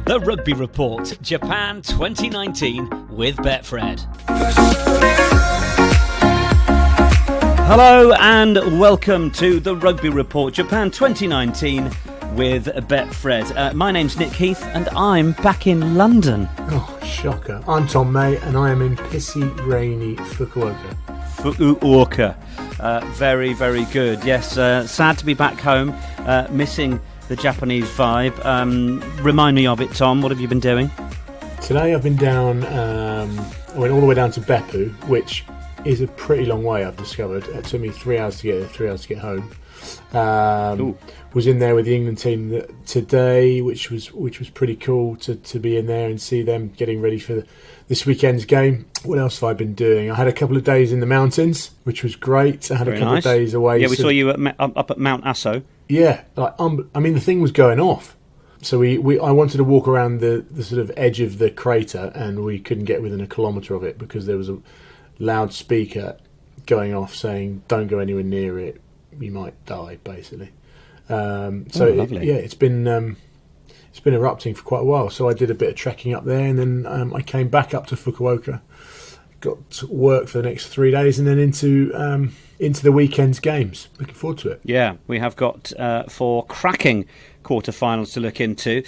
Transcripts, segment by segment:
The Rugby Report, Japan 2019 with Betfred. Hello and welcome to the Rugby Report, Japan 2019 with Betfred. My name's Nick Heath and I'm back in London. Oh, shocker. I'm Tom May and I am in pissy, rainy Fukuoka. Very, very good. Yes, sad to be back home, missing the Japanese vibe. Remind me of it, Tom. What have you been doing? Today I've been down, I went all the way down to Beppu, which is a pretty long way, I've discovered. It took me 3 hours to get there, 3 hours to get home. Was in there with the England team today, which was pretty cool to be in there and see them getting ready for this weekend's game. What else have I been doing? I had a couple of days in the mountains, which was great. I had a couple of days away. Yeah, we saw you up at Mount Aso. Yeah, the thing was going off. So I wanted to walk around the sort of edge of the crater, and we couldn't get within a kilometre of it because there was a loudspeaker going off saying, "Don't go anywhere near it. You might die," basically. It's been erupting for quite a while. So I did a bit of trekking up there, and then I came back up to Fukuoka, got to work for the next 3 days, and then into the weekend's games. Looking forward to it. Yeah, we have got 4 cracking quarterfinals to look into.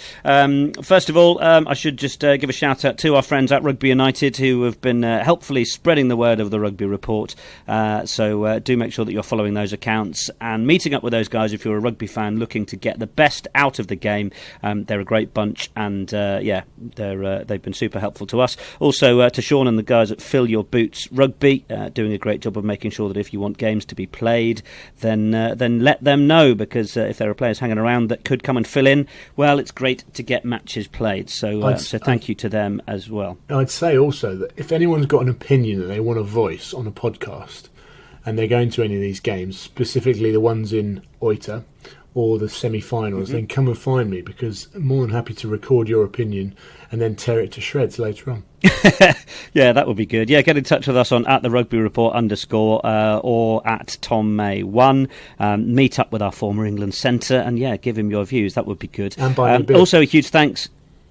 First of all, I should just give a shout out to our friends at Rugby United who have been helpfully spreading the word of the Rugby Report. So do make sure that you're following those accounts and meeting up with those guys if you're a rugby fan looking to get the best out of the game. They're a great bunch, and they've been super helpful to us. Also to Sean and the guys at Fill Your Boots Rugby, doing a great job of making sure that if you want games to be played, then let them know, because if there are players hanging around that could come and fill in, well, it's great to get matches played. So thank you to them as well. I'd say also that if anyone's got an opinion that they want to voice on a podcast and they're going to any of these games, specifically the ones in Oita or the semi-finals, then come and find me, because I'm more than happy to record your opinion and then tear it to shreds later on. Yeah, that would be good. Yeah, get in touch with us on @therugbyReport_ or at Tom May 1. Meet up with our former England centre and give him your views. That would be good. And buy me a beer. Also, a huge thanks.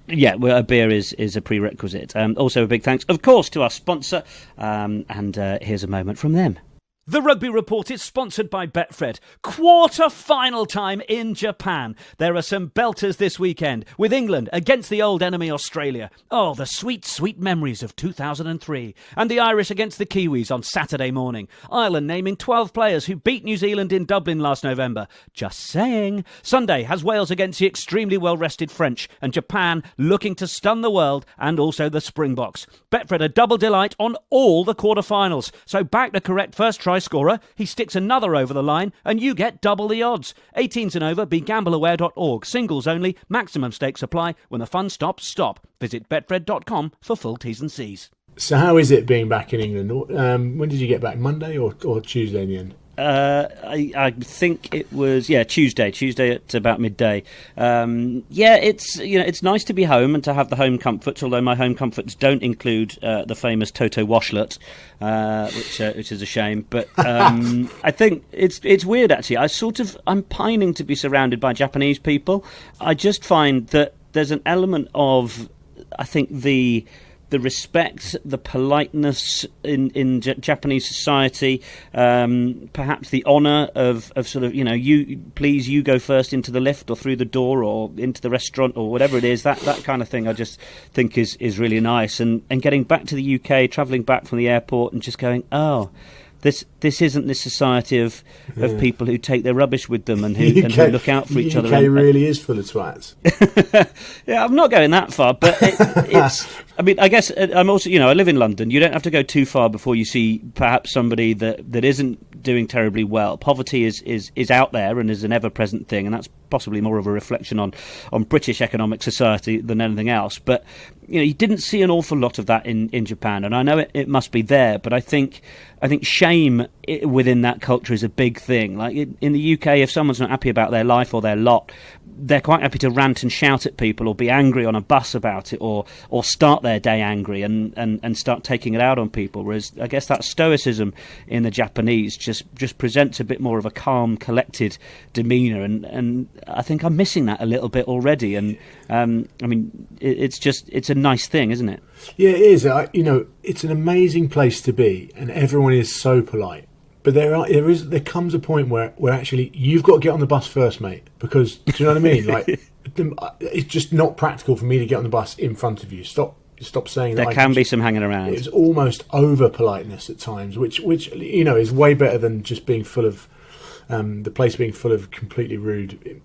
Yeah, well, a beer is a prerequisite. Also, a big thanks, of course, to our sponsor. And here's a moment from them. The Rugby Report is sponsored by Betfred. Quarter-final time in Japan. There are some belters this weekend, with England against the old enemy Australia. Oh, the sweet, sweet memories of 2003. And the Irish against the Kiwis on Saturday morning. Ireland naming 12 players who beat New Zealand in Dublin last November. Just saying. Sunday has Wales against the extremely well-rested French, and Japan looking to stun the world and also the Springboks. Betfred a double delight on all the quarter-finals. So back the correct first try scorer, he sticks another over the line, and you get double the odds. 18s and over, begambleaware.org. Singles only, maximum stakes apply. When the fun stops, stop. Visit betfred.com for full T's and C's. So how is it being back in England? When did you get back? Monday or Tuesday in the end? I think it was Tuesday at about midday. It's nice to be home and to have the home comforts, although my home comforts don't include the famous Toto washlet, which is a shame. But I think it's weird, actually. I'm pining to be surrounded by Japanese people. I just find that there's an element of, I think, the respect, the politeness in Japanese society, perhaps the honour of sort of, you go first into the lift or through the door or into the restaurant or whatever it is, that kind of thing I just think is really nice. And getting back to the UK, travelling back from the airport and just going, oh, this isn't this society of people who take their rubbish with them and who look out for each other. The UK really is full of twats. Yeah, I'm not going that far, but it's. I mean, I guess I'm also, I live in London. You don't have to go too far before you see perhaps somebody that isn't doing terribly well. Poverty is out there and is an ever-present thing, and that's possibly more of a reflection on British economic society than anything else. But you didn't see an awful lot of that in Japan, and I know it must be there, but I think shame within that culture is a big thing. Like in the UK, if someone's not happy about their life or their lot, they're quite happy to rant and shout at people or be angry on a bus about it or start their day angry and start taking it out on people. Whereas I guess that stoicism in the Japanese just presents a bit more of a calm, collected demeanour. And I think I'm missing that a little bit already. And it's a nice thing, isn't it? Yeah, it is. It's an amazing place to be, and everyone is so polite. But there comes a point where actually you've got to get on the bus first, mate. Because do you know what I mean? Like, it's just not practical for me to get on the bus in front of you. Stop saying that. There can be some hanging around. It's almost over politeness at times, which is way better than just being full of the place being full of completely rude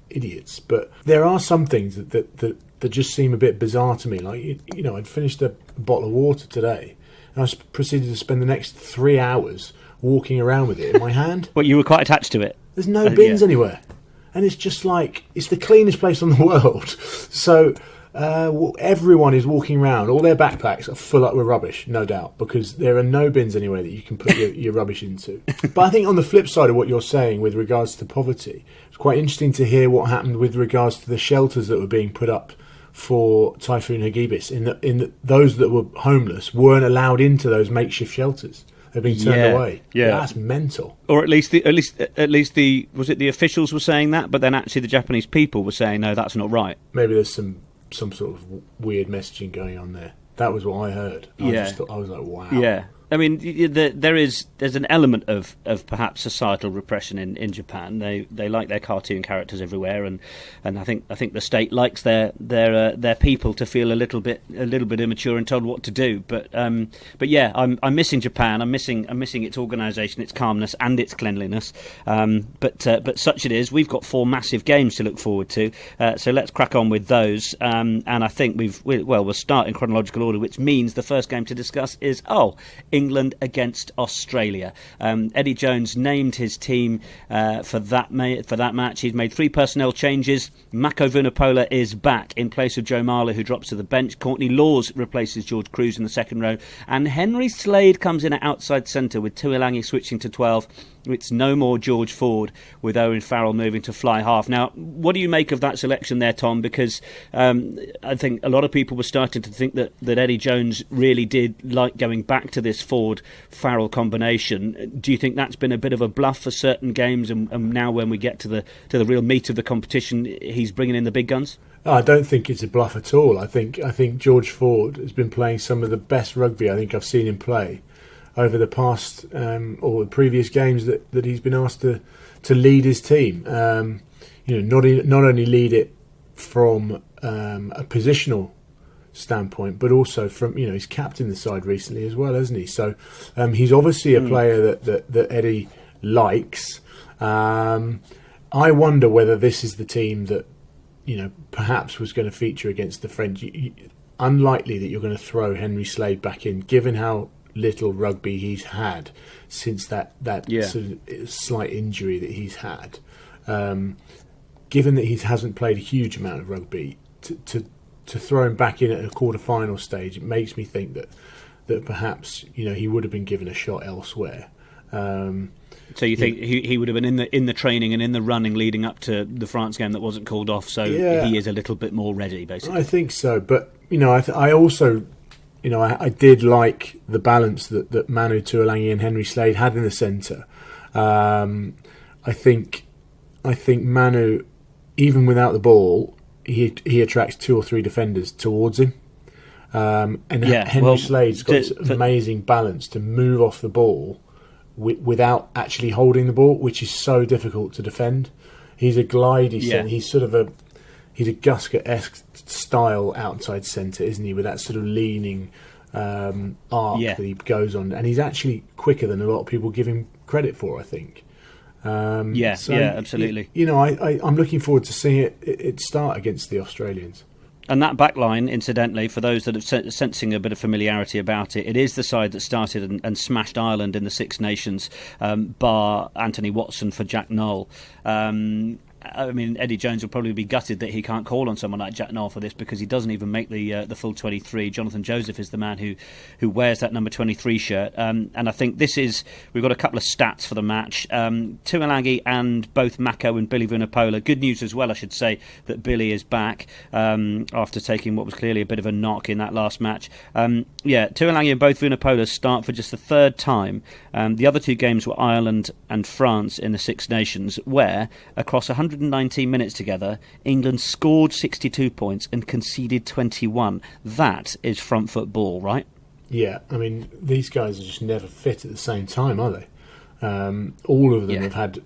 idiots. But there are some things that just seem a bit bizarre to me. Like I'd finished a bottle of water today, and I proceeded to spend the next 3 hours walking around with it in my hand. But you were quite attached to it. There's no bins anywhere, and it's just like it's the cleanest place in the world. So. Everyone is walking around. All their backpacks are full up with rubbish, no doubt, because there are no bins anywhere that you can put your rubbish into. But I think on the flip side of what you're saying with regards to poverty, it's quite interesting to hear what happened with regards to the shelters that were being put up for Typhoon Hagibis. In that those that were homeless weren't allowed into those makeshift shelters. They've been turned away. Yeah, that's mental. Or at least the was it the officials were saying that, but then actually the Japanese people were saying no, that's not right. Maybe there's some sort of weird messaging going on there. That was what I heard. I was like, wow. Yeah. I mean, there's an element of perhaps societal repression in Japan. They like their cartoon characters everywhere, and I think the state likes their people to feel a little bit immature and told what to do. But yeah, I'm missing Japan. I'm missing its organisation, its calmness, and its cleanliness. But such it is. We've got 4 massive games to look forward to. So let's crack on with those. And I think we'll start in chronological order, which means the first game to discuss is England against Australia. Eddie Jones named his team for that match. He's made 3 personnel changes. Mako Vunipola is back in place of Joe Marler, who drops to the bench. Courtney Laws replaces George Cruz in the second row, and Henry Slade comes in at outside centre with Tuilangi switching to 12. It's no more George Ford, with Owen Farrell moving to fly half. Now, what do you make of that selection there, Tom? Because I think a lot of people were starting to think that Eddie Jones really did like going back to this Ford-Farrell combination. Do you think that's been a bit of a bluff for certain games, and now when we get to the real meat of the competition, he's bringing in the big guns? I don't think it's a bluff at all. I think George Ford has been playing some of the best rugby I think I've seen him play over the past or the previous games that he's been asked to lead his team. Not only lead it from a positional standpoint, but also from he's captained the side recently as well, hasn't he? So he's obviously a player that Eddie likes. I wonder whether this is the team that perhaps was going to feature against the French. Unlikely that you're going to throw Henry Slade back in, given how little rugby he's had since that sort of slight injury that he's had. Given that he hasn't played a huge amount of rugby, to throw him back in at a quarter-final stage, it makes me think that perhaps he would have been given a shot elsewhere. So you think he would have been in the training and in the running leading up to the France game that wasn't called off? So he is a little bit more ready, basically. I think so, but I also. I did like the balance that Manu Tuilangi and Henry Slade had in the centre. I think Manu, even without the ball, he attracts 2 or 3 defenders towards him. Henry Slade's got this amazing balance to move off the ball without actually holding the ball, which is so difficult to defend. He's a glidey centre. He's sort of he's a Guskett-esque style outside centre, isn't he? With that sort of leaning arc that he goes on, and he's actually quicker than a lot of people give him credit for, I think. Absolutely. I'm looking forward to seeing it start against the Australians. And that back line, incidentally, for those that are sensing a bit of familiarity about it, it is the side that started and smashed Ireland in the Six Nations, bar Anthony Watson for Jack Noel. I mean, Eddie Jones will probably be gutted that he can't call on someone like Jack Noel for this, because he doesn't even make the full 23. Jonathan Joseph is the man who wears that number 23 shirt. And I think we've got a couple of stats for the match. Tuilangi and both Mako and Billy Vunipola. Good news as well, I should say, that Billy is back after taking what was clearly a bit of a knock in that last match. Tuilangi and both Vunipola start for just the 3rd time. The other 2 games were Ireland and France in the Six Nations, where across 100 119 minutes together, England scored 62 points and conceded 21. That is front foot ball, right? Yeah, I mean, these guys are just never fit at the same time, are they? All of them have had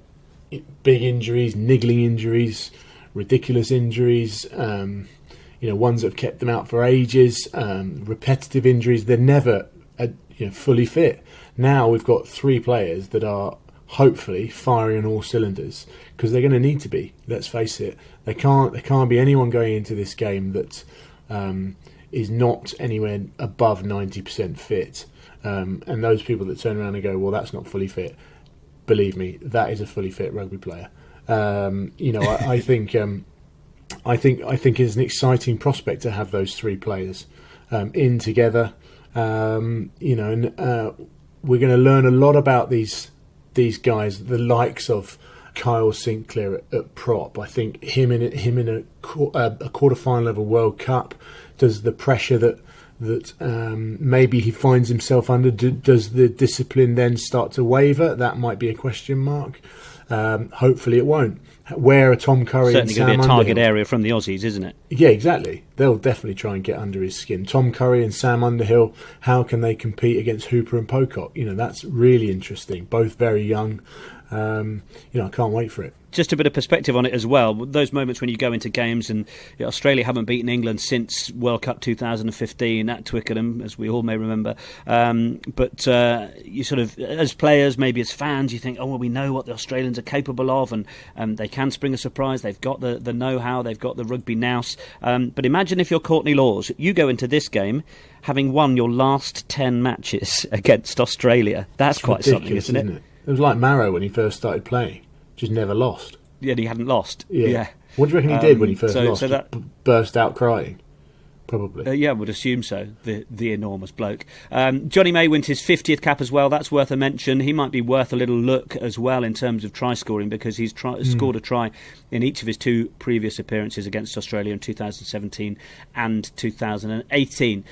big injuries, niggling injuries, ridiculous injuries, ones that have kept them out for ages, repetitive injuries. They're never fully fit. Now we've got 3 players that are hopefully firing on all cylinders, because they're going to need to be. Let's face it, there can't be anyone going into this game that is not anywhere above 90% fit. And those people that turn around and go, well, that's not fully fit, believe me, that is a fully fit rugby player. I think it's an exciting prospect to have those 3 players in together. And we're going to learn a lot about these guys, the likes of Kyle Sinclair at prop. I think him in a quarter-final of a World Cup, does the pressure that maybe he finds himself under, does the discipline then start to waver? That might be a question mark. Hopefully it won't. Where are Tom Curry certainly and Sam going to be a target Underhill? area from the Aussies, isn't it? Yeah, exactly. They'll definitely try and get under his skin. Tom Curry and Sam Underhill, how can they compete against Hooper and Pocock? That's really interesting. Both very young. I can't wait for it. Just a bit of perspective on it as well. Those moments when you go into games and Australia haven't beaten England since World Cup 2015 at Twickenham, as we all may remember. But you sort of, as players, maybe as fans, you think, oh, well, we know what the Australians are capable of, and they can spring a surprise. They've got the know-how. They've got the rugby nous. But imagine if you're Courtney Laws. You go into this game having won your last 10 matches against Australia. That's quite something, isn't it? It was like Marrow when he first started playing. Just never lost. Yeah, he hadn't lost. Yeah. What do you reckon he did when he first lost? So that burst out crying? Probably. I would assume so, the enormous bloke. Johnny May wins his 50th cap as well. That's worth a mention. He might be worth a little look as well in terms of try scoring, because he's scored a try in each of his 2 previous appearances against Australia in 2017 and 2018.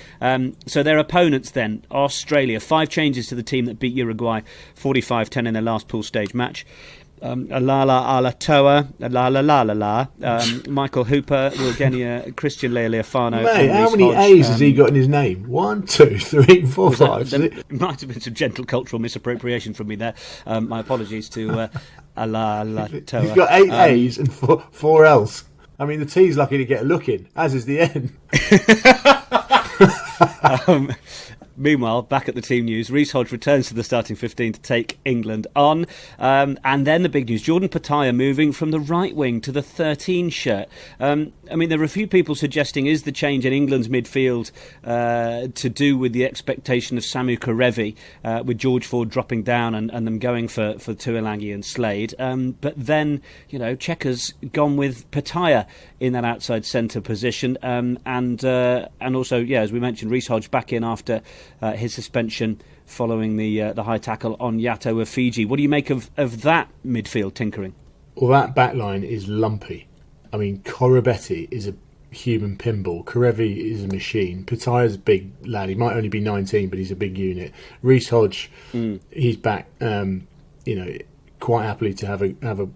So their opponents then, Australia, 5 changes to the team that beat Uruguay 45-10 in their last pool stage match. Alala Alatoa, Michael Hooper, Wilgenia, Christian Lealiafano. Mate, how many A's has he got in his name? 1, 2, 3, 4, 5. It might have been some gentle cultural misappropriation from me there. My apologies to Alatoa. He's got 8 A's and 4 L's. I mean, the T's lucky to get a look in, as is the N. Meanwhile, back at the team news, Reece Hodge returns to the starting 15 to take England on. And then the big news, Jordan Petaia moving from the right wing to the 13 shirt. There are a few people suggesting, is the change in England's midfield to do with the expectation of Samu Kerevi, with George Ford dropping down and them going for Tuilagi and Slade. But then, Cheika's gone with Petaia in that outside centre position. And also, as we mentioned, Reece Hodge back in after his suspension following the high tackle on Yato of Fiji. What do you make of that midfield tinkering? Well, that back line is lumpy. I mean, Koroibete is a human pinball. Kerevi is a machine. Petaia's a big lad. He might only be 19, but he's a big unit. Reece Hodge, he's back, quite happily to have a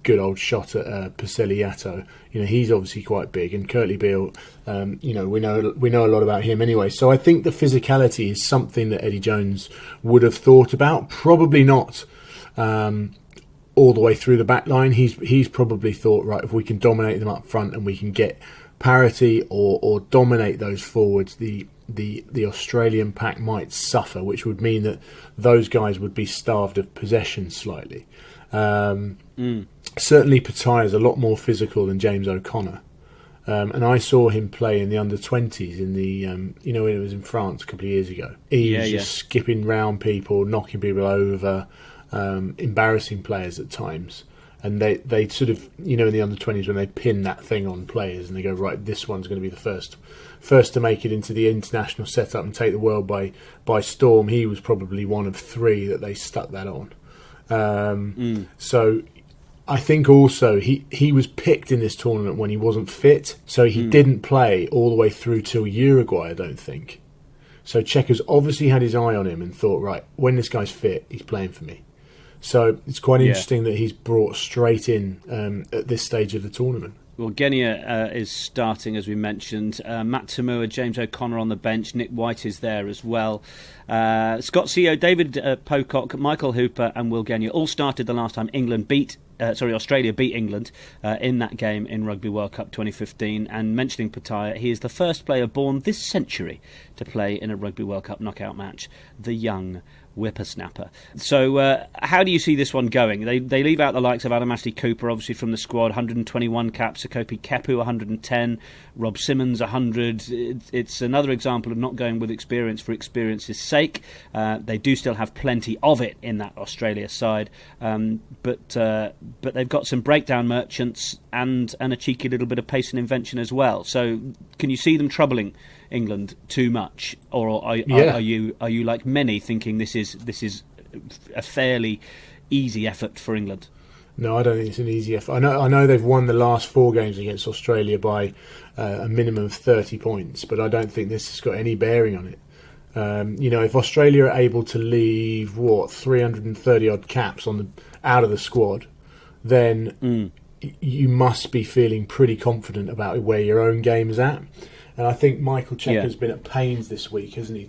good old shot at Paseli Yato. He's obviously quite big, and Curtly Beale, we know a lot about him anyway. So I think the physicality is something that Eddie Jones would have thought about. Probably not all the way through the back line. He's probably thought, right, if we can dominate them up front and we can get parity or dominate those forwards, the Australian pack might suffer, which would mean that those guys would be starved of possession slightly. Certainly Petaia is a lot more physical than James O'Connor, and I saw him play in the under-20s in the when it was in France a couple of years ago. He was just skipping round people, knocking people over, embarrassing players at times. And they sort of, in the under-20s, when they pin that thing on players and they go, right, this one's going to be the first to make it into the international setup and take the world by storm. He was probably one of 3 that they stuck that on. So I think also he was picked in this tournament when he wasn't fit, so he didn't play all the way through till Uruguay, I don't think. So Cheika's obviously had his eye on him and thought, right, when this guy's fit, he's playing for me. So it's quite interesting that he's brought straight in at this stage of the tournament. Well, Genia is starting, as we mentioned. Matt Tamua, James O'Connor on the bench. Nick White is there as well. Scott CEO, David Pocock, Michael Hooper and Will Genia all started the last time Australia beat England in that game in Rugby World Cup 2015. And mentioning Pataya, he is the first player born this century to play in a Rugby World Cup knockout match. The young whippersnapper. So how do you see this one going? They leave out the likes of Adam Ashley Cooper, obviously from the squad, 121 caps, Sakopi Kepu 110, Rob Simmons 100. It's another example of not going with experience for experience's sake. They do still have plenty of it in that Australia side, but they've got some breakdown merchants and a cheeky little bit of pace and invention as well. So can you see them troubling England too much, or are you like many thinking this is a fairly easy effort for England? No, I don't think it's an easy effort. I know they've won the last 4 games against Australia by a minimum of 30 points, but I don't think this has got any bearing on it. If Australia are able to leave 330 odd caps out of the squad, then you must be feeling pretty confident about where your own game is at. And I think Michael Checker's been at pains this week, hasn't he,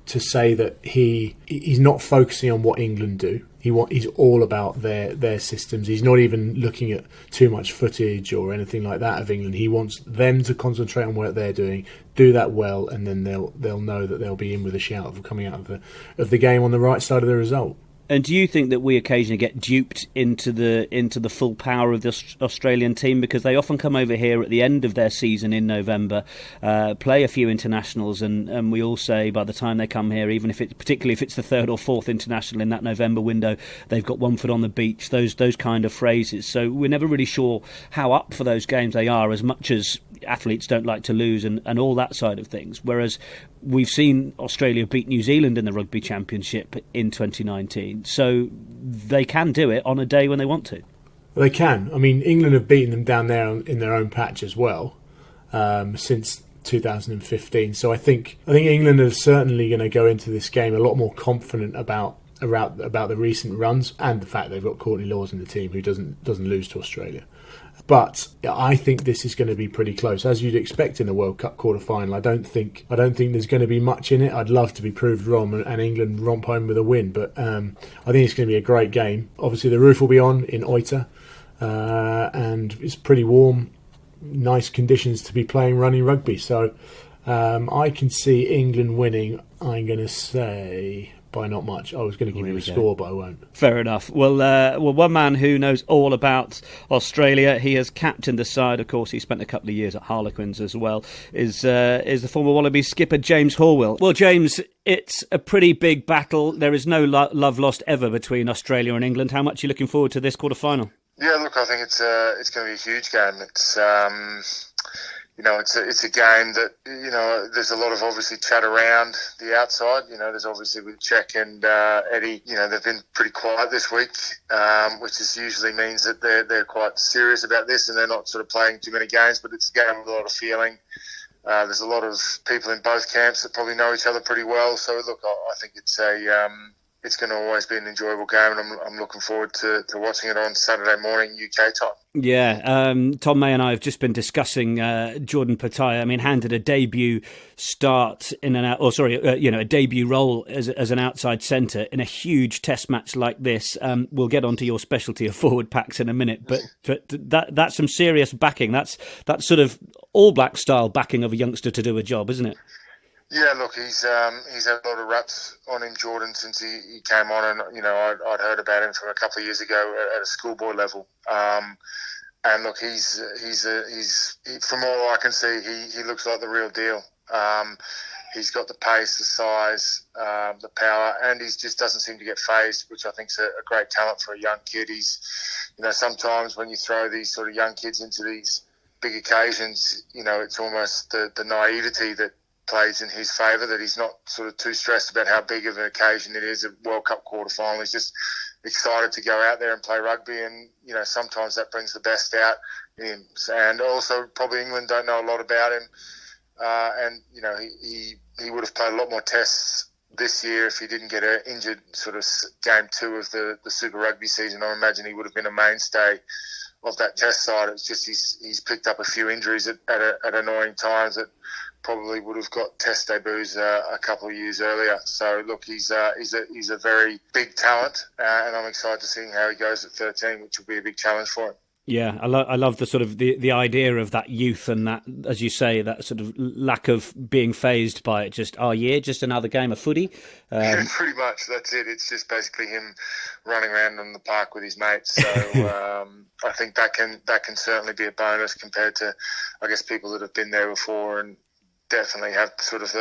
to say that he's not focusing on what England do. He's all about their systems. He's not even looking at too much footage or anything like that of England. He wants them to concentrate on what they're doing, do that well, and then they'll know that they'll be in with a shout of coming out of the game on the right side of the result. And do you think that we occasionally get duped into the full power of the Australian team, because they often come over here at the end of their season in November, play a few internationals, and we all say by the time they come here, particularly if it's the 3rd or 4th international in that November window, they've got one foot on the beach. Those kind of phrases. So we're never really sure how up for those games they are, as much as athletes don't like to lose and all that side of things. Whereas we've seen Australia beat New Zealand in the Rugby Championship in 2019, so they can do it on a day when they want to. They can. I mean, England have beaten them down there in their own patch as well since 2015. So I think England are certainly going to go into this game a lot more confident about the recent runs and the fact they've got Courtney Laws in the team, who doesn't lose to Australia. But I think this is going to be pretty close, as you'd expect in a World Cup quarter-final. I don't think there's going to be much in it. I'd love to be proved wrong and England romp home with a win, but I think it's going to be a great game. Obviously, the roof will be on in Oita, and it's pretty warm, nice conditions to be playing running rugby. So I can see England winning. I'm going to say by not much. I was going to give you a score, but I won't. Fair enough. Well, one man who knows all about Australia, he has captained the side. Of course, he spent a couple of years at Harlequins as well, is the former Wallabies skipper James Horwill. Well, James, it's a pretty big battle. There is no love lost ever between Australia and England. How much are you looking forward to this quarter-final? Yeah, look, I think it's going to be a huge game. It's a game that, there's a lot of obviously chat around the outside. There's obviously with Czech and Eddie, they've been pretty quiet this week, which usually means that they're quite serious about this and they're not sort of playing too many games, but it's a game with a lot of feeling. There's a lot of people in both camps that probably know each other pretty well. So, look, I think it's going to always be an enjoyable game, and I'm looking forward to watching it on Saturday morning UK time. Yeah, Tom May and I have just been discussing Jordan Pataya. I mean, handed a debut start a debut role as an outside centre in a huge Test match like this. We'll get onto your specialty of forward packs in a minute, but that's some serious backing. That's sort of All Black style backing of a youngster to do a job, isn't it? Yeah, look, he's had a lot of raps on him, Jordan, since he came on, and I'd heard about him from a couple of years ago at a schoolboy level. And look, he's from all I can see, he looks like the real deal. He's got the pace, the size, the power, and he just doesn't seem to get phased, which I think is a great talent for a young kid. He's, sometimes when you throw these sort of young kids into these big occasions, it's almost the naivety that plays in his favour, that he's not sort of too stressed about how big of an occasion it is, a World Cup quarter-final. He's just excited to go out there and play rugby, and sometimes that brings the best out in him. And also probably England don't know a lot about him, and he would have played a lot more tests this year, if he didn't get injured sort of game 2 of the Super Rugby season, I imagine he would have been a mainstay of that test side. It's just he's picked up a few injuries at annoying times that probably would have got test debuts a couple of years earlier. So look, he's a very big talent, and I'm excited to see how he goes at 13, which will be a big challenge for him. Yeah, I love the sort of the idea of that youth and that, as you say, that sort of lack of being fazed by it. Just just another game of footy. Yeah, pretty much. That's it. It's just basically him running around on the park with his mates. So I think that can certainly be a bonus compared to, I guess, people that have been there before and definitely have sort of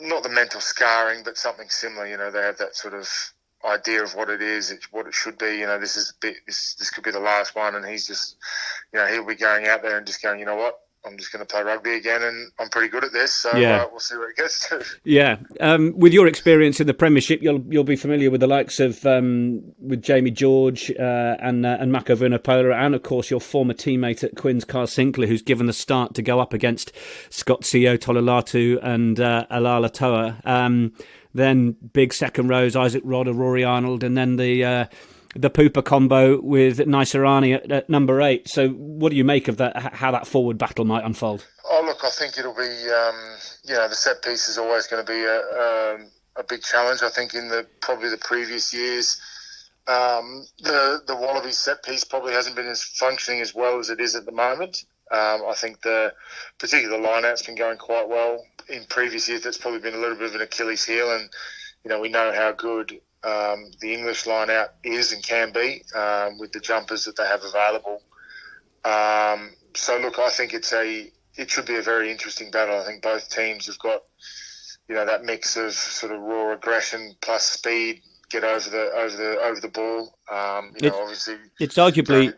not the mental scarring, but something similar. They have that sort of idea of what it is, what it should be. This could be the last one, and he's just, he'll be going out there and just going, you know what, I'm just going to play rugby again, and I'm pretty good at this, so we'll see where it gets to. Yeah, with your experience in the Premiership, you'll be familiar with the likes of with Jamie George and Mako Vunipola, and of course your former teammate at Quins, Carl Sinclair, who's given the start to go up against Scott Sio Tololatu and Alala Toa. Then big second rows, Isaac Rodder, Rory Arnold, and then the Pooper combo with Naisarani at number 8. So what do you make of that, how that forward battle might unfold? Oh, look, I think it'll be, the set piece is always going to be a big challenge. I think in probably the previous years, the Wallabies set piece probably hasn't been as functioning as well as it is at the moment. I think particularly the line-out's been going quite well. In previous years, that's probably been a little bit of an Achilles heel, and we know how good the English line-out is and can be with the jumpers that they have available. So look, I think it should be a very interesting battle. I think both teams have got that mix of sort of raw aggression plus speed. Get over the ball. Obviously, it's arguably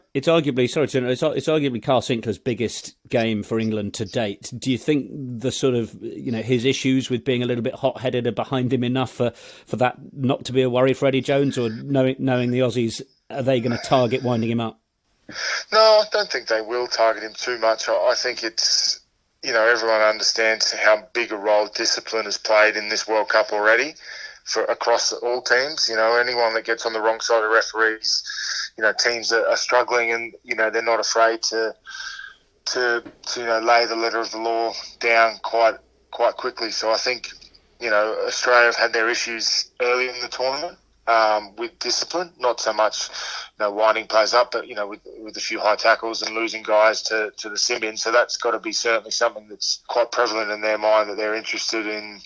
Carl Sinclair's biggest game for England to date. Do you think the sort of his issues with being a little bit hot-headed are behind him enough for that not to be a worry for Eddie Jones, or knowing the Aussies, are they going to target winding him up? No, I don't think they will target him too much. I think it's everyone understands how big a role discipline has played in this World Cup already. For across all teams, anyone that gets on the wrong side of referees, teams that are struggling, and they're not afraid to lay the letter of the law down quite quickly. So I think Australia have had their issues early in the tournament with discipline, not so much winding players up, but with a few high tackles and losing guys to the sin bin. So that's got to be certainly something that's quite prevalent in their mind, that they're interested in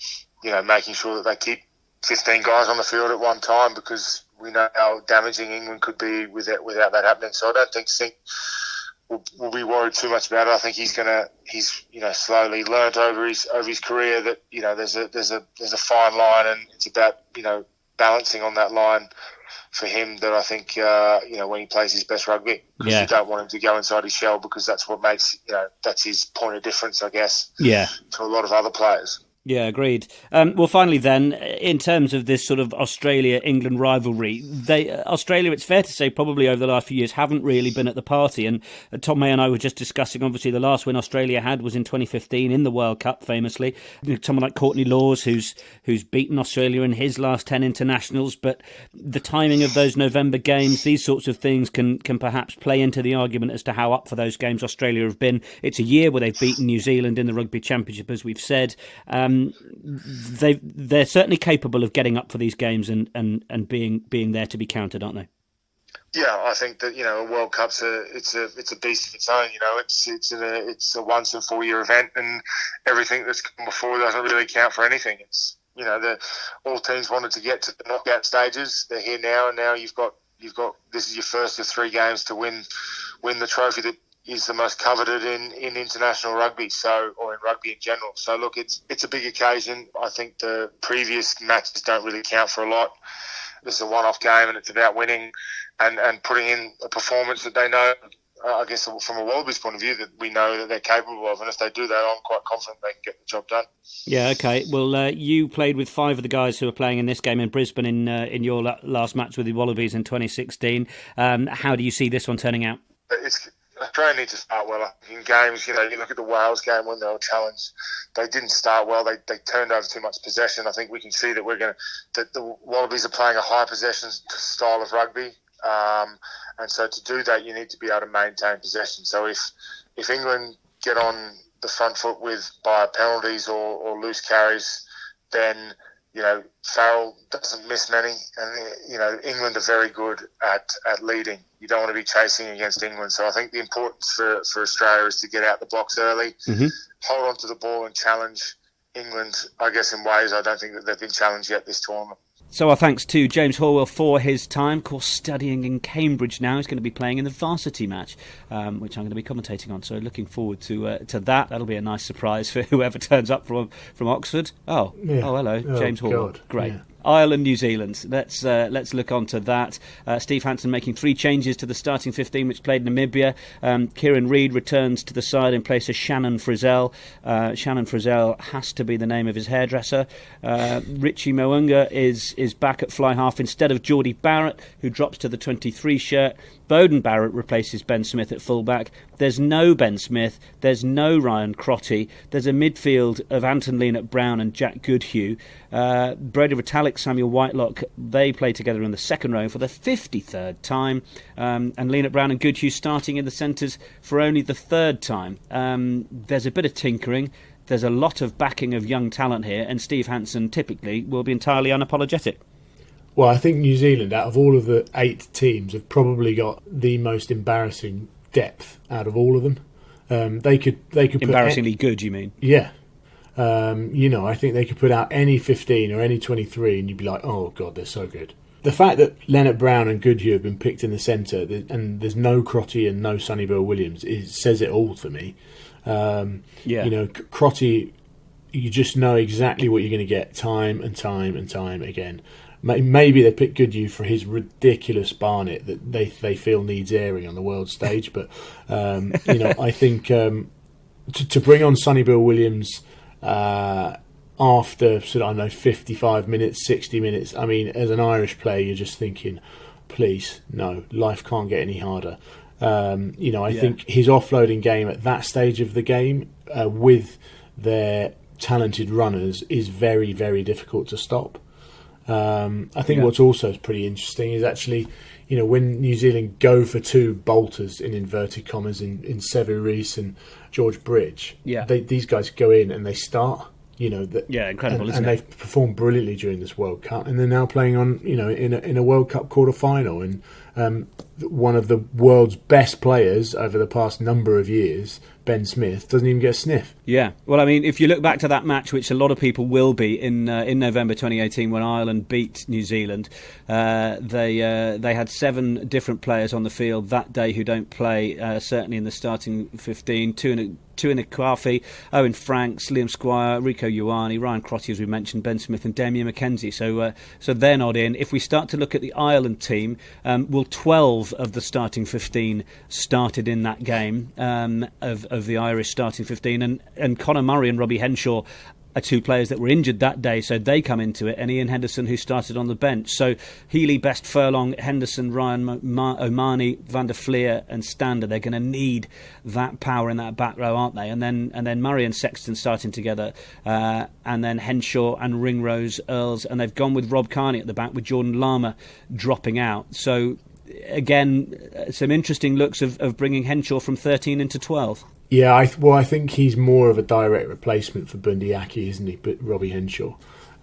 making sure that they keep 15 guys on the field at one time, because we know how damaging England could be without that happening. So I don't think Sink will be worried too much about it. I think he's slowly learnt over his career that there's a fine line, and it's about balancing on that line for him, that I think when he plays his best rugby, because you don't want him to go inside his shell, because that's what makes that's his point of difference, I guess, to a lot of other players. Yeah, agreed. Well, finally then, in terms of this sort of Australia-England rivalry, Australia, it's fair to say, probably over the last few years, haven't really been at the party. And Tom May and I were just discussing, obviously, the last win Australia had was in 2015 in the World Cup, famously. Someone like Courtney Laws, who's beaten Australia in his last 10 internationals. But the timing of those November games, these sorts of things can perhaps play into the argument as to how up for those games Australia have been. It's a year where they've beaten New Zealand in the Rugby Championship, as we've said. They're certainly capable of getting up for these games and being there to be counted, aren't they? Yeah, I think that a World Cup's it's a beast of its own. It's a once in 4 year event, and everything that's come before doesn't really count for anything. It's all teams wanted to get to the knockout stages. They're here now, and now you've got this is your first of 3 games to win the trophy that is the most coveted in international rugby, or in rugby in general. So look, it's a big occasion. I think the previous matches don't really count for a lot. This is a one-off game, and it's about winning and putting in a performance that they know, I guess from a Wallabies point of view, that we know that they're capable of. And if they do that, I'm quite confident they can get the job done. Yeah, okay. Well, you played with 5 of the guys who were playing in this game in Brisbane in your last match with the Wallabies in 2016. How do you see this one turning out? Australia need to start well. In games, you look at the Wales game when they were challenged, they didn't start well. They turned over too much possession. I think we can see that that the Wallabies are playing a high possession style of rugby, and so to do that, you need to be able to maintain possession. So if England get on the front foot by penalties or loose carries, then Farrell doesn't miss many, and England are very good at leading. You don't want to be chasing against England, so I think the importance for Australia is to get out the blocks early, hold on to the ball, and challenge England. I guess in ways I don't think that they've been challenged yet this tournament. So our thanks to James Horwill for his time. Of course, studying in Cambridge now. He's going to be playing in the varsity match, which I'm going to be commentating on. So looking forward to that. That'll be a nice surprise for whoever turns up from Oxford. Oh, hello, James Horwill. God. Great. Yeah. Ireland, New Zealand. Let's look on to that. Steve Hansen making 3 changes to the starting 15, which played Namibia. Kieran Reid returns to the side in place of Shannon Frizzell. Shannon Frizzell has to be the name of his hairdresser. Richie Mo'unga is back at fly half instead of Geordie Barrett, who drops to the 23 shirt. Bowden Barrett replaces Ben Smith at fullback. There's no Ben Smith. There's no Ryan Crotty. There's a midfield of Anton Lienert-Brown and Jack Goodhue. Brody Retallick, Samuel Whitelock, they play together in the second row for the 53rd time. And Lienert-Brown and Goodhue starting in the centres for only the 3rd time. There's a bit of tinkering. There's a lot of backing of young talent here, and Steve Hansen typically will be entirely unapologetic. Well, I think New Zealand, out of all of the 8 teams, have probably got the most embarrassing depth out of all of them. They could embarrassingly good, you mean? Yeah. I think they could put out any 15 or any 23 and you'd be like, oh God, they're so good. The fact that Lienert-Brown and Goodhue have been picked in the centre and there's no Crotty and no Sonny Bill Williams says it all for me. Crotty, you just know exactly what you're going to get time and time and time again. Maybe they picked Goodhue for his ridiculous Barnet that they feel needs airing on the world stage, but I think to bring on Sonny Bill Williams after 55 minutes, 60 minutes. I mean, as an Irish player, you're just thinking, please, no, life can't get any harder. I think his offloading game at that stage of the game with their talented runners is very, very difficult to stop. I think what's also pretty interesting is actually, when New Zealand go for 2 bolters in inverted commas in Sevu Reece and George Bridge, these guys go in and they start. Incredible, isn't it? And they've performed brilliantly during this World Cup, and they're now playing on, in a World Cup quarter-final, and one of the world's best players over the past number of years, Ben Smith, doesn't even get a sniff. Yeah, well, I mean, if you look back to that match, which a lot of people will be in November 2018 when Ireland beat New Zealand, they had 7 different players on the field that day who don't play, certainly in the starting 15, Tuina Kwafi, Owen Franks, Liam Squire, Rico Ioane, Ryan Crotty, as we mentioned, Ben Smith and Damien McKenzie. So they're not in. If we start to look at the Ireland team, 12 of the starting 15 started in that game of the Irish starting 15, and Conor Murray and Robbie Henshaw are 2 players that were injured that day, so they come into it, and Ian Henderson, who started on the bench. So Healy, Best, Furlong, Henderson, Ryan O'Mahony, Van der Fleer and Stander, they're going to need that power in that back row, aren't they? And then Murray and Sexton starting together, and then Henshaw and Ringrose, Earls, and they've gone with Rob Kearney at the back with Jordan Lama dropping out. So again, some interesting looks of bringing Henshaw from 13 into 12. Yeah, I think he's more of a direct replacement for Bundyaki, isn't he? But Robbie Henshaw,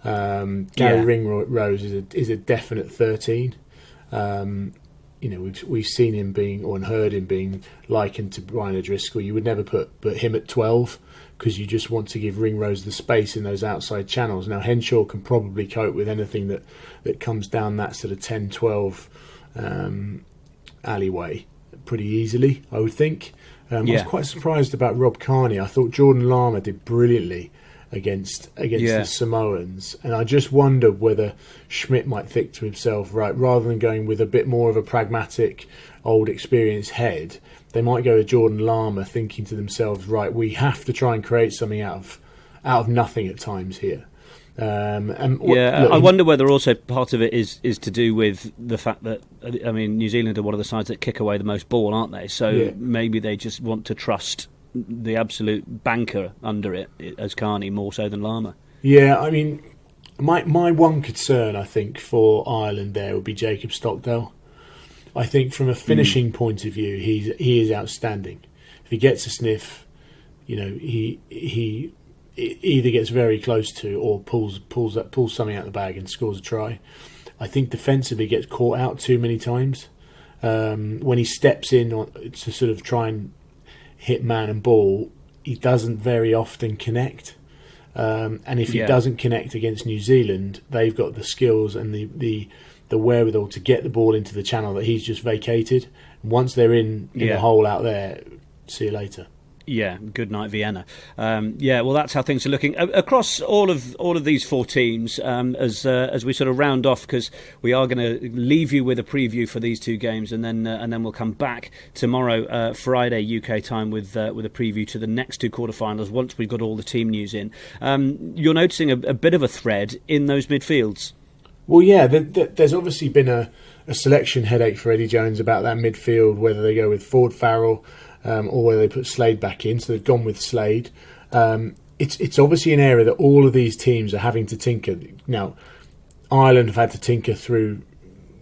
Gary Ringrose is a definite 13. We've seen him and heard him being likened to Brian O'Driscoll. You would never put him at 12 because you just want to give Ringrose the space in those outside channels. Now Henshaw can probably cope with anything that comes down that sort of 10-12 alleyway pretty easily, I would think. I was quite surprised about Rob Kearney. I thought Jordan Lama did brilliantly against the Samoans, and I just wondered whether Schmidt might think to himself, right, rather than going with a bit more of a pragmatic, old experienced head, they might go with Jordan Lama, thinking to themselves, right, we have to try and create something out of nothing at times here. I wonder whether also part of it is to do with the fact that, I mean, New Zealand are one of the sides that kick away the most ball, aren't they? So maybe they just want to trust the absolute banker under it as Carney more so than Lama. Yeah, I mean, my one concern, I think, for Ireland there would be Jacob Stockdale. I think from a finishing point of view, he is outstanding. If he gets a sniff, he either gets very close to or pulls something out of the bag and scores a try. I think defensively gets caught out too many times. When he steps in to sort of try and hit man and ball, he doesn't very often connect. And if he doesn't connect against New Zealand, they've got the skills and the wherewithal to get the ball into the channel that he's just vacated. And once they're in the hole out there, see you later. Yeah, good night, Vienna. Well, that's how things are looking across all of these four teams. As we sort of round off, because we are going to leave you with a preview for these two games, and then we'll come back tomorrow, Friday UK time, with a preview to the next two quarterfinals. Once we've got all the team news in, you're noticing a bit of a thread in those midfields. Well, yeah, there's obviously been a selection headache for Eddie Jones about that midfield, whether they go with Ford Farrell. Or whether they put Slade back in, so they've gone with Slade. It's obviously an area that all of these teams are having to tinker. Now, Ireland have had to tinker through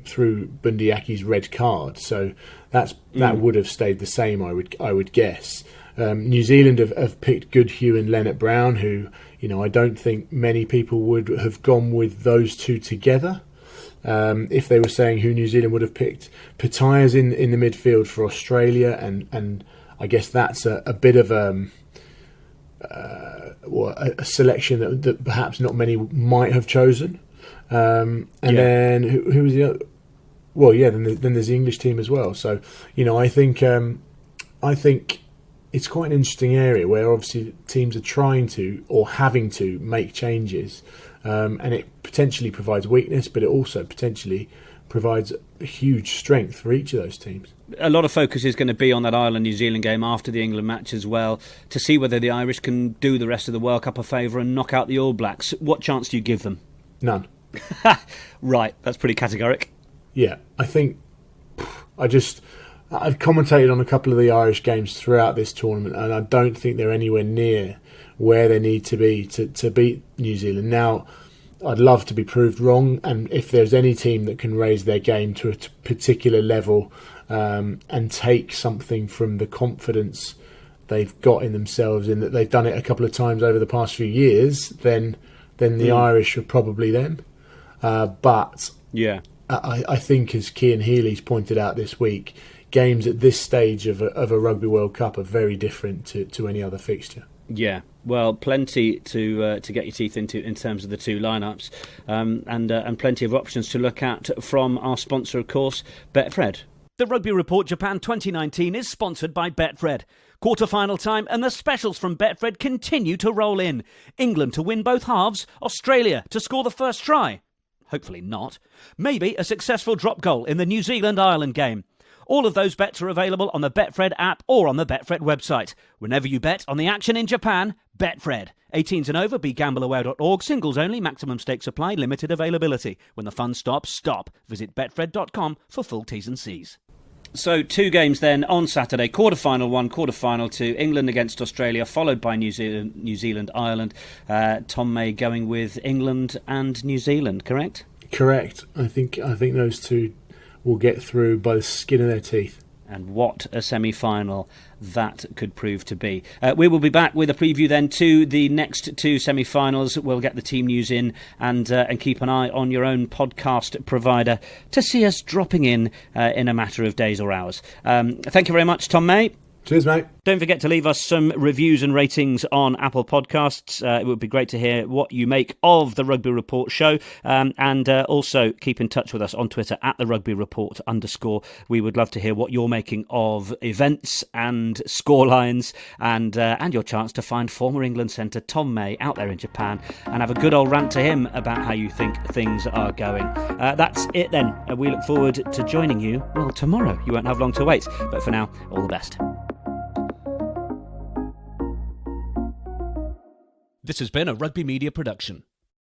Bundiaki's red card, so that would have stayed the same, I would guess. New Zealand have picked Goodhue and Leonard Brown, who I don't think many people would have gone with those two together. If they were saying who New Zealand would have picked. Pataya's in the midfield for Australia, and I guess that's a bit of a selection that perhaps not many might have chosen. Then who was the other? Well, then there's the English team as well. So I think it's quite an interesting area where obviously teams are trying to or having to make changes. And it potentially provides weakness, but it also potentially provides a huge strength for each of those teams. A lot of focus is going to be on that Ireland-New Zealand game after the England match as well, to see whether the Irish can do the rest of the World Cup a favour and knock out the All Blacks. What chance do you give them? None. Right, that's pretty categoric. Yeah, I think I've commentated on a couple of the Irish games throughout this tournament, and I don't think they're anywhere near where they need to be to beat New Zealand. Now, I'd love to be proved wrong, and if there's any team that can raise their game to a particular level and take something from the confidence they've got in themselves, in that they've done it a couple of times over the past few years, then the Irish are probably them. But I think, as Cian Healy's pointed out this week, games at this stage of a Rugby World Cup are very different to any other fixture. Yeah, well, plenty to get your teeth into in terms of the two lineups, and plenty of options to look at from our sponsor, of course, Betfred. The Rugby Report Japan 2019 is sponsored by Betfred. Quarter-final time and the specials from Betfred continue to roll in. England to win both halves, Australia to score the first try. Hopefully not. Maybe a successful drop goal in the New Zealand-Ireland game. All of those bets are available on the Betfred app or on the Betfred website. Whenever you bet on the action in Japan, Betfred. 18s and over, begambleaware.org. Singles only, maximum stakes apply, limited availability. When the fun stops, stop. Visit betfred.com for full T's and C's. So 2 games then on Saturday. Quarter-final 1, quarter-final 2. England against Australia, followed by New Zealand, Ireland. Tom May going with England and New Zealand, correct? Correct. I think those two will get through by the skin of their teeth. And what a semi-final that could prove to be. We will be back with a preview then to the next 2 semi-finals. We'll get the team news in and keep an eye on your own podcast provider to see us dropping in a matter of days or hours. Thank you very much, Tom May. Cheers, mate. Don't forget to leave us some reviews and ratings on Apple Podcasts. It would be great to hear what you make of the Rugby Report show. And also keep in touch with us on Twitter at the Rugby Report _. We would love to hear what you're making of events and scorelines and your chance to find former England centre Tom May out there in Japan and have a good old rant to him about how you think things are going. That's it then. We look forward to joining you, well, tomorrow. You won't have long to wait. But for now, all the best. This has been a Rugby Media production.